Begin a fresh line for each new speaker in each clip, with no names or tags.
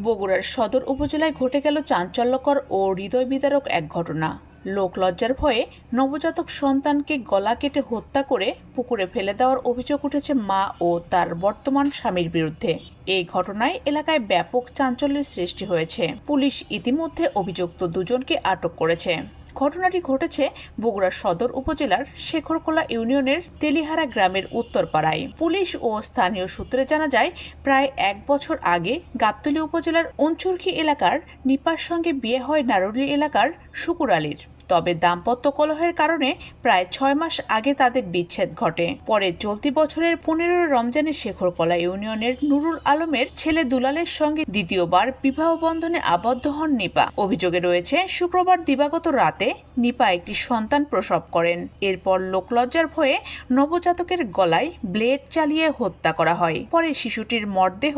বগুড়ার সদর উপজেলায় ঘটে গেল চাঞ্চল্যকর ও হৃদয় বিদারক এক ঘটনা। লোকলজ্জার ভয়ে নবজাতক সন্তানকে গলা কেটে হত্যা করে পুকুরে ফেলে দেওয়ার অভিযোগ উঠেছে মা ও তার বর্তমান স্বামীর বিরুদ্ধে। এই ঘটনায় এলাকায় ব্যাপক চাঞ্চল্যের সৃষ্টি হয়েছে। পুলিশ ইতিমধ্যে অভিযুক্ত দুজনকে আটক করেছে। ঘটনাটি ঘটেছে বগুড়া সদর উপজেলার শেখরকোলা ইউনিয়নের তেলিহারা গ্রামের উত্তরপাড়ায়। পুলিশ ও স্থানীয় সূত্রে জানা যায়, প্রায় 1 বছর আগে গাবতলী উপজেলার অঞ্চুরখি এলাকার নিপার সঙ্গে বিয়ে হয় নারুলি এলাকার শুকুর আলীর। তবে দাম্পত্য কলহের কারণে প্রায় 6 মাস আগে তাদের বিচ্ছেদ ঘটে। পরে চলতি বছরের 15 রমজানে শেখরকলা ইউনিয়নের নুরুল আলমের ছেলে দুলালের সঙ্গে দ্বিতীয়বার বিবাহ বন্ধনে আবদ্ধ হন নিপা। অভিযোগে রয়েছে, শুক্রবার দিবাগত রাতে নিপা একটি সন্তান প্রসব করেন। এরপর লোকলজ্জার ভয়ে নবজাতকের গলায় ব্লেড চালিয়ে হত্যা করা হয়। পরে শিশুটির মরদেহ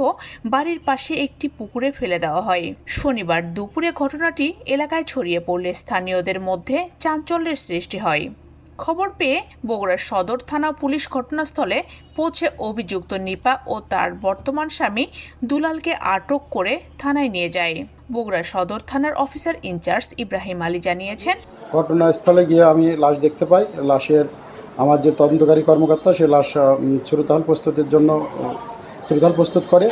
বাড়ির পাশে একটি পুকুরে ফেলে দেওয়া হয়। শনিবার দুপুরে ঘটনাটি এলাকায় ছড়িয়ে পড়লে স্থানীয়দের মধ্যে চাঞ্চল্যের সৃষ্টি হয়। খবর পেয়ে বগুড়া সদর থানা পুলিশ ঘটনাস্থলে পৌঁছে অভিযুক্ত নিপা ও তার বর্তমান স্বামী দুলালকে আটক করে থানায় নিয়ে যায়। বগুড়া সদর থানার অফিসার ইনচার্জ ইব্রাহিম আলী জানিয়েছেন,
ঘটনাস্থলে গিয়ে আমি লাশ দেখতে পাই। লাশের আমার যে তদন্তকারী কর্মকর্তা সে লাশ সুরতহাল প্রস্তুতের জন্য সুরতহাল প্রস্তুত করে।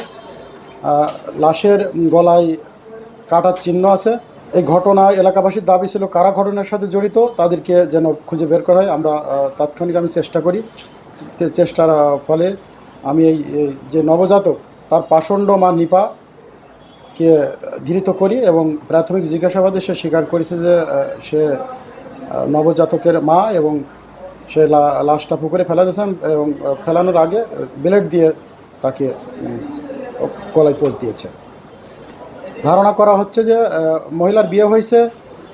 লাশের গলায় কাটার চিহ্ন আছে। এই ঘটনা এলাকাবাসীর দাবি ছিল কারা ঘটনার সাথে জড়িত তাদেরকে যেন খুঁজে বের করা হয়। আমরা তাৎক্ষণিক চেষ্টা করি। চেষ্টার ফলে আমি এই যে নবজাতক তার পাষণ্ড মা নিপাকে ধৃত করি এবং প্রাথমিক জিজ্ঞাসাবাদে সে স্বীকার করেছে যে সে নবজাতকের মা এবং সে লাশটা পুকুরে ফেলা দিয়েছেন এবং ফেলানোর আগে ব্লেড দিয়ে তাকে গলায় পোঁচ দিয়েছে। ধারণা করা হচ্ছে যে মহিলার বিয়ে হয়েছে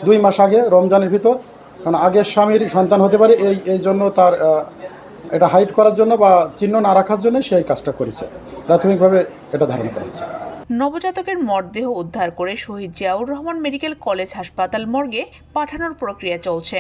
2 মাস আগে রমজানের ভিতর, কারণ আগের স্বামীর সন্তান হতে পারে এই জন্য তার এটা হাইড করার জন্য বা চিহ্ন না রাখার জন্য সে এই কাজটা করেছে। প্রাথমিকভাবে এটা ধারণা করা হচ্ছে।
নবজাতকের মরদেহ উদ্ধার করে শহীদ জিয়াউর রহমান মেডিকেল কলেজ হাসপাতাল মর্গে পাঠানোর প্রক্রিয়া চলছে।